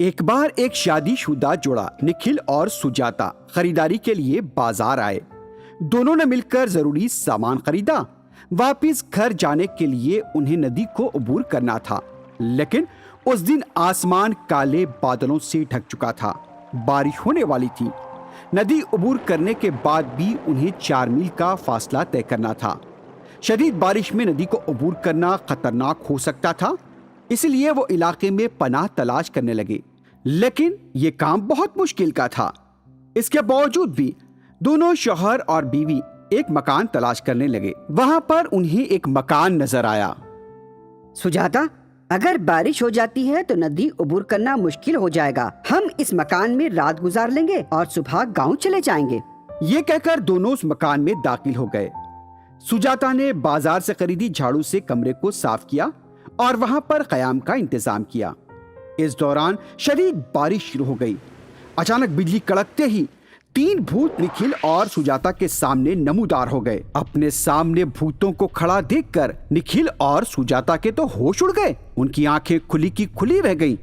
एक बार एक शादीशुदा जोड़ा निखिल और सुजाता खरीदारी के लिए बाजार आए। दोनों ने मिलकर जरूरी सामान खरीदा। वापिस घर जाने के लिए उन्हें नदी को अबूर करना था, लेकिन उस दिन आसमान काले बादलों से ढक चुका था। बारिश होने वाली थी। नदी अबूर करने के बाद भी उन्हें 4 मील का फासला तय करना था। शदीद बारिश में नदी को अबूर करना खतरनाक हो सकता था, इसलिए वो इलाके में पनाह तलाश करने लगे। लेकिन ये काम बहुत मुश्किल का था। इसके बावजूद भी दोनों शौहर और बीवी एक मकान तलाश करने लगे। वहां पर उन्हें एक मकान नजर आया। सुजाता, अगर बारिश हो जाती है तो नदी अबूर करना मुश्किल हो जाएगा। हम इस मकान में रात गुजार लेंगे और सुबह गांव चले जाएंगे। ये कहकर दोनों उस मकान में दाखिल हो गए। सुजाता ने बाजार से खरीदी झाड़ू से कमरे को साफ किया और वहां पर कयाम का इंतजाम किया। इस दौरान शदीद बारिश शुरू हो गई। अचानक बिजली कड़कते ही 3 भूत निखिल और सुजाता के सामने नमूदार हो गए। अपने सामने भूतों को खड़ा देखकर निखिल और सुजाता के तो होश उड़ गए। उनकी आंखें खुली की खुली रह गईं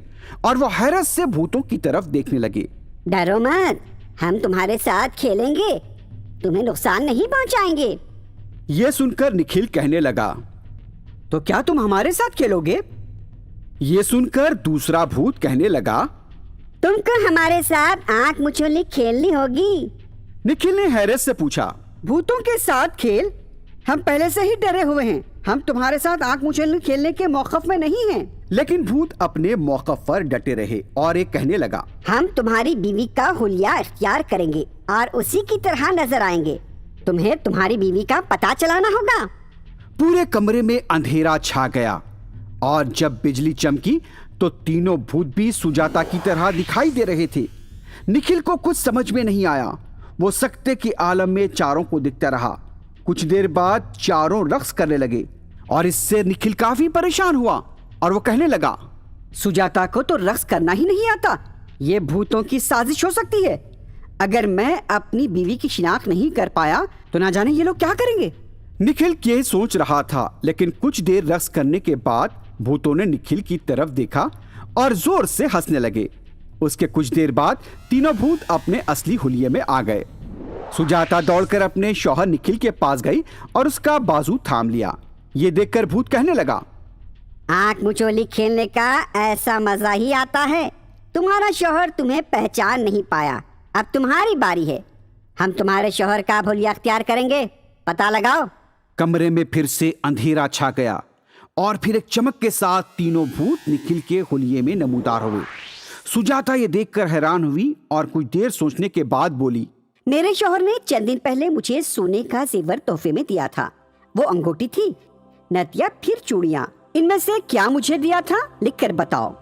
और वो हैरत से भूतों की तरफ देखने लगे। डरो मत, हम तुम्हारे साथ खेलेंगे, तुम्हें नुकसान नहीं पहुंचाएंगे। ये सुनकर निखिल कहने लगा, तो क्या तुम हमारे साथ खेलोगे? ये सुनकर दूसरा भूत कहने लगा, तुमको हमारे साथ आंख मुचोली खेलनी होगी। निखिल ने हैरत से पूछा, भूतों के साथ खेल? हम पहले से ही डरे हुए हैं। हम तुम्हारे साथ आंख मुचोली खेलने के मौकफ में नहीं हैं। लेकिन भूत अपने मौकफ पर डटे रहे और एक कहने लगा, हम तुम्हारी बीवी का हुलिया इख्तियार करेंगे और उसी की तरह नजर आएंगे। तुम्हें तुम्हारी बीवी का पता चलाना होगा। पूरे कमरे में अंधेरा छा गया और जब बिजली चमकी तो तीनों भूत भी सुजाता की तरह दिखाई दे रहे थे। निखिल को कुछ समझ में नहीं आया। वो सकते के आलम में चारों को दिखता रहा। कुछ देर बाद चारों रक्स करने लगे और इससे निखिल काफी परेशान हुआ और वो कहने लगा, सुजाता को तो रक्स करना ही नहीं आता। ये भूतों की साजिश हो सकती है। अगर मैं अपनी बीवी की शिनाख्त नहीं कर पाया तो ना जाने ये लोग क्या करेंगे। निखिल ये सोच रहा था, लेकिन कुछ देर रक्स करने के बाद भूतों ने निखिल की तरफ देखा और जोर से हंसने लगे। उसके कुछ देर बाद तीनों भूत अपने असली हुलिये में आ गए। सुजाता दौड़कर अपने शौहर निखिल के पास गई और उसका बाजू थाम लिया। ये देखकर भूत कहने लगा, आंख मुचोली खेलने का ऐसा मजा ही आता है। तुम्हारा शौहर तुम्हें पहचान नहीं पाया, अब तुम्हारी बारी है। हम तुम्हारे शौहर का हुलिया अख्तियार करेंगे, पता लगाओ। कमरे में फिर से अंधेरा छा गया और फिर एक चमक के साथ तीनों भूत निखिल के हुलिये में नमूदार हुए। सुजाता ये देखकर हैरान हुई और कुछ देर सोचने के बाद बोली, मेरे शौहर ने चंद दिन पहले मुझे सोने का जेवर तोहफे में दिया था। वो अंगूठी थी, नथिया, फिर चूड़ियाँ। इनमें से क्या मुझे दिया था, लिख कर बताओ।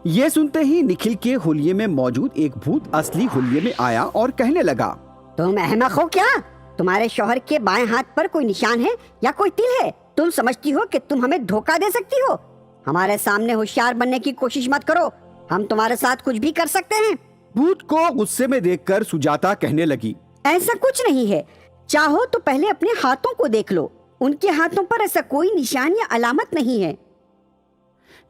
ये सुनते ही निखिल के हुलिये में मौजूद एक भूत असली हुलिये में आया और कहने लगा, तुम अहमक हो क्या? तुम्हारे शौहर के बाएं हाथ पर कोई निशान है या कोई तिल है? तुम समझती हो कि तुम हमें धोखा दे सकती हो? हमारे सामने होशियार बनने की कोशिश मत करो, हम तुम्हारे साथ कुछ भी कर सकते हैं। भूत को गुस्से में देखकर सुजाता कहने लगी, ऐसा कुछ नहीं है। चाहो तो पहले अपने हाथों को देख लो, उनके हाथों पर ऐसा कोई निशान या अलामत नहीं है।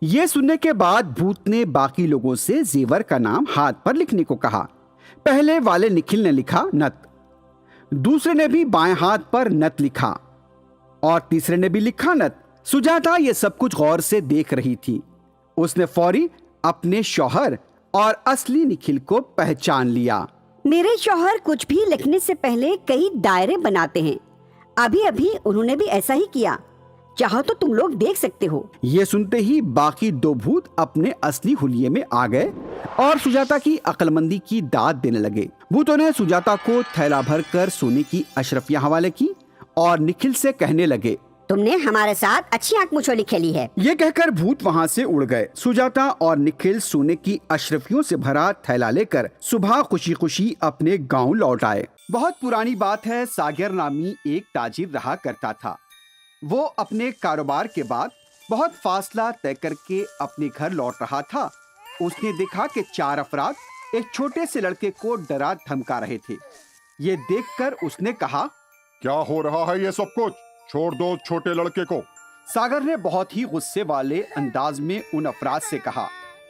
ये सुनने के बाद भूत ने बाकी लोगों से जेवर का नाम हाथ पर लिखने को कहा। पहले वाले निखिल ने लिखा नत, दूसरे ने भी बाएं हाथ पर नत लिखा और तीसरे ने भी लिखा नत। सुजाता ये सब कुछ गौर से देख रही थी। उसने फौरी अपने शौहर और असली निखिल को पहचान लिया। मेरे शौहर कुछ भी लिखने से पहले कई दायरे बनाते हैं। अभी अभी उन्होंने भी ऐसा ही किया, चाहो तो तुम लोग देख सकते हो। ये सुनते ही बाकी 2 भूत अपने असली हुलिये में आ गए और सुजाता की अक्लमंदी की दाद देने लगे। भूतों ने सुजाता को थैला भर कर सोने की अशरफियां हवाले की और निखिल से कहने लगे, तुमने हमारे साथ अच्छी आंख मुचोली खेली है। ये कहकर भूत वहाँ से उड़ गए। सुजाता और निखिल सोने की अशरफियों से भरा थैला लेकर सुबह खुशी खुशी अपने गांव लौट आए। बहुत पुरानी बात है, सागर नामी एक ताजिर रहा करता था। वो अपने कारोबार के बाद बहुत फासला तय करके अपने घर लौट रहा था। उसने देखा कि 4 अफराद एक छोटे से लड़के को डरा धमका रहे थे। ये देखकर उसने कहा, क्या हो रहा है ये सब कुछ? छोड़ दो छोटे लड़के को। सागर ने बहुत ही गुस्से वाले अंदाज में उन अफराद से कहा,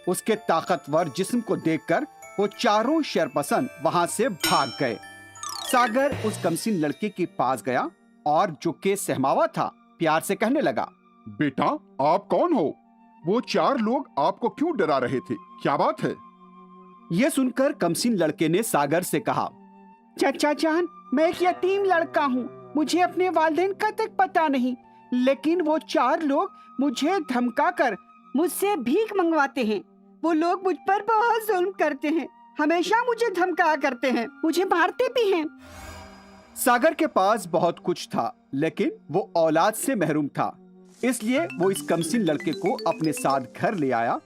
उसके ताकतवर जिस्म को देखकर वो चारों शरपसंद वहां से भाग गए। सागर उस कमसीन लड़के के पास गया और जो के सहमावा था प्यार से कहने लगा, बेटा, आप कौन हो? वो 4 लोग आपको क्यों डरा रहे थे? क्या बात है? यह सुनकर कमसीन लड़के ने सागर से कहा, चाचा जान, मैं एक यतीम लड़का हूँ, मुझे अपने वालिदैन का तक पता नहीं, लेकिन वो 4 लोग मुझे धमकाकर मुझसे भीख मंगवाते हैं। वो लोग मुझ पर बहुत जुल्म करते हैं, हमेशा मुझे धमका करते हैं, मुझे मारते भी हैं। सागर के पास बहुत कुछ था, लेकिन वो औलाद से महरूम था, इसलिए वो इस कमसीन लड़के को अपने साथ घर ले आया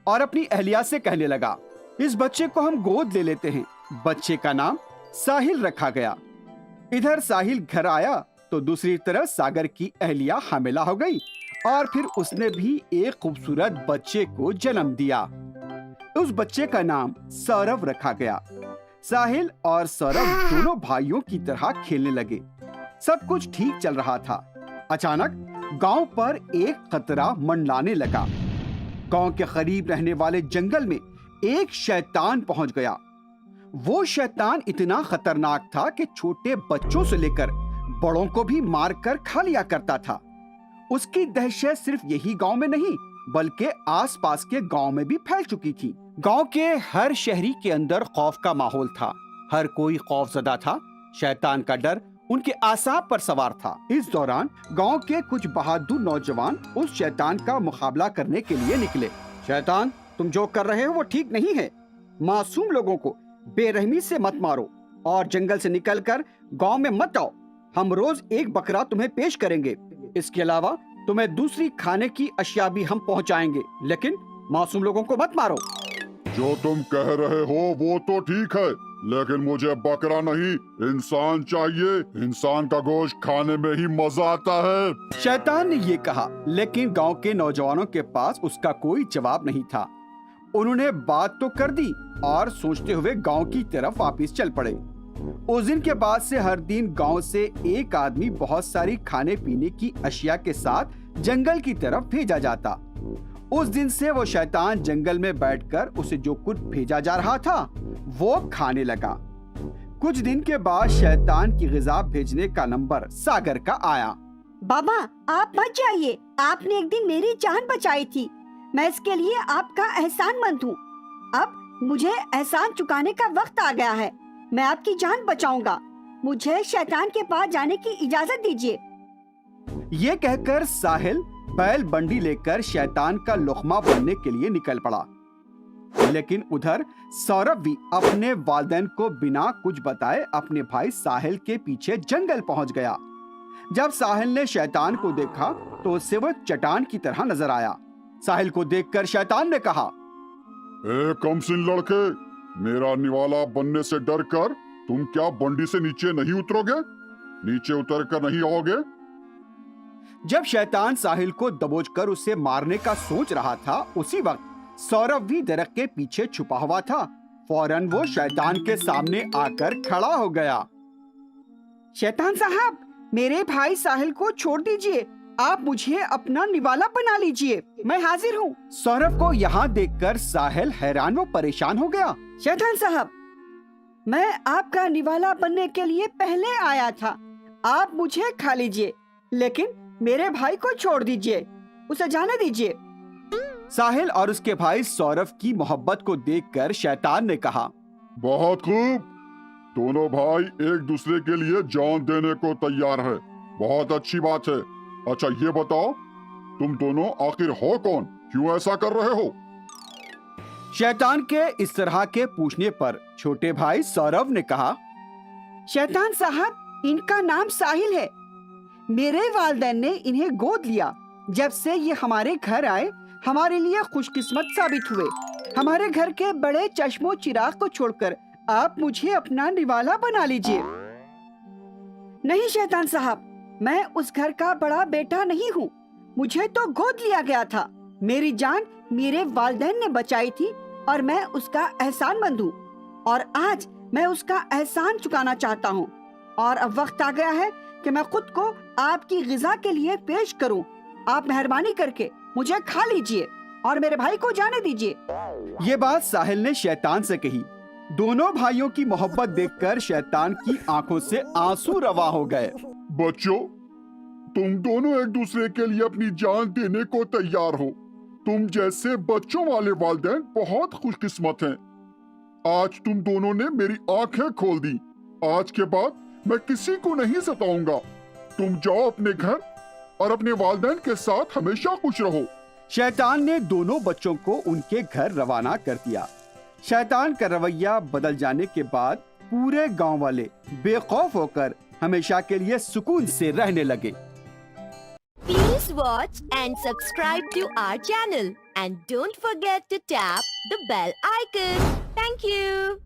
और अपनी अहलिया से कहने लगा, इस बच्चे को हम गोद ले लेते हैं। बच्चे का नाम साहिल रखा गया। इधर साहिल घर आया तो दूसरी तरफ सागर की अहलिया हामिला हो गई और फिर उसने भी एक खूबसूरत बच्चे को जन्म दिया। उस बच्चे का नाम सौरभ रखा गया। साहिल और सौरभ दोनों भाइयों की तरह खेलने लगे। सब कुछ ठीक चल रहा था। अचानक गांव पर एक खतरा मंडराने लगा। गांव के करीब रहने वाले जंगल में एक शैतान पहुंच गया। वो शैतान इतना खतरनाक था कि छोटे बच्चों से लेकर बड़ों को भी मारकर खा लिया करता था। उसकी दहशत सिर्फ यही गांव में नहीं, बल्कि आसपास के गांव में भी फैल चुकी थी। गांव के हर शहरी के अंदर खौफ का माहौल था। हर कोई खौफजदा था। शैतान का डर उनके आसाब पर सवार था। इस दौरान गांव के कुछ बहादुर नौजवान उस शैतान का मुकाबला करने के लिए निकले। शैतान, तुम जो कर रहे हो वो ठीक नहीं है। मासूम लोगों को बेरहमी से मत मारो और जंगल से निकलकर गांव में मत आओ। हम रोज एक बकरा तुम्हें पेश करेंगे। इसके अलावा तुम्हें दूसरी खाने की अशिया भी हम पहुंचाएंगे, लेकिन मासूम लोगों को मत मारो। जो तुम कह रहे हो वो तो ठीक है, लेकिन मुझे बकरा नहीं, इंसान चाहिए। इंसान का गोश्त खाने में ही मजा आता है। शैतान ने ये कहा, लेकिन गांव के नौजवानों के पास उसका कोई जवाब नहीं था। उन्होंने बात तो कर दी और सोचते हुए गांव की तरफ वापस चल पड़े। उस दिन के बाद से हर दिन गांव से एक आदमी बहुत सारी खाने पीने की अशिया के साथ जंगल की तरफ भेजा जाता। उस दिन से वो शैतान जंगल में बैठकर उसे जो कुछ भेजा जा रहा था वो खाने लगा। कुछ दिन के बाद शैतान की ग़िज़ा भेजने का नंबर सागर का आया। बाबा, आप मत जाइए, आपने एक दिन मेरी जान बचाई थी। मैं इसके लिए आपका एहसानमंद हूँ। अब मुझे एहसान चुकाने का वक्त आ गया है। मैं आपकी जान बचाऊंगा। मुझे शैतान के पास जाने की इजाजत दीजिए। ये कहकर साहिल बैल बंडी लेकर शैतान का लुक़मा बनने के लिए निकल पड़ा। लेकिन उधर सौरभ भी अपने वालिदैन को बिना कुछ बताए अपने भाई साहिल के पीछे जंगल पहुंच गया। जब साहिल ने शैतान को देखा तो उससे वो चट्टान की तरह नजर आया। साहिल को देखकर शैतान ने कहा, ए कमसिन लड़के, मेरा निवाला बनने से डर कर तुम क्या बंडी से नीचे नहीं उतरोगे? नीचे उतर कर नहीं आओगे? जब शैतान साहिल को दबोचकर उसे मारने का सोच रहा था, उसी वक्त सौरभ भी दरख्त के पीछे छुपा हुआ था। फौरन वो शैतान के सामने आकर खड़ा हो गया। शैतान साहब, मेरे भाई साहिल को छोड़ दीजिए। आप मुझे अपना निवाला बना लीजिए, मैं हाजिर हूँ। सौरभ को यहाँ देखकर साहिल हैरान व परेशान हो गया। शैतान साहब, मैं आपका निवाला बनने के लिए पहले आया था। आप मुझे खा लीजिए, लेकिन मेरे भाई को छोड़ दीजिए, उसे जाने दीजिए। साहिल और उसके भाई सौरभ की मोहब्बत को देखकर शैतान ने कहा, बहुत खूब, दोनों भाई एक दूसरे के लिए जान देने को तैयार है। बहुत अच्छी बात है। अच्छा ये बताओ, तुम दोनों आखिर हो कौन? क्यों ऐसा कर रहे हो? शैतान के इस तरह के पूछने पर छोटे भाई सौरभ ने कहा, शैतान साहब, इनका नाम साहिल है। मेरे वालिदैन ने इन्हें गोद लिया। जब से ये हमारे घर आए, हमारे लिए खुशकिस्मत साबित हुए। हमारे घर के बड़े चश्मो चिराग को छोड़कर आप मुझे अपना निवाला बना लीजिए। नहीं शैतान साहब, मैं उस घर का बड़ा बेटा नहीं हूँ। मुझे तो गोद लिया गया था। मेरी जान मेरे वालिदैन ने बचाई थी और मैं उसका एहसानमंद हूँ, और आज मैं उसका एहसान चुकाना चाहता हूँ। और अब वक्त आ गया है कि मैं खुद को आपकी ग़िज़ा के लिए पेश करूँ। आप मेहरबानी करके मुझे खा लीजिए और मेरे भाई को जाने दीजिए। ये बात साहिल ने शैतान से कही। दोनों भाइयों की मोहब्बत देखकर शैतान की आंखों से आंसू रवा हो गए। बच्चों, तुम दोनों एक दूसरे के लिए अपनी जान देने को तैयार हो। तुम जैसे बच्चों वाले वालिदैन बहुत खुशकिस्मत हैं। आज तुम दोनों ने मेरी आंखें खोल दी। आज के बाद मैं किसी को नहीं सताऊंगा। तुम जाओ अपने घर और अपने वालिदैन के साथ हमेशा खुश रहो। शैतान ने दोनों बच्चों को उनके घर रवाना कर दिया। शैतान का रवैया बदल जाने के बाद पूरे गांव वाले बेखौफ होकर हमेशा के लिए सुकून से रहने लगे। Please watch and subscribe to our channel and don't forget to tap the bell icon. Thank you.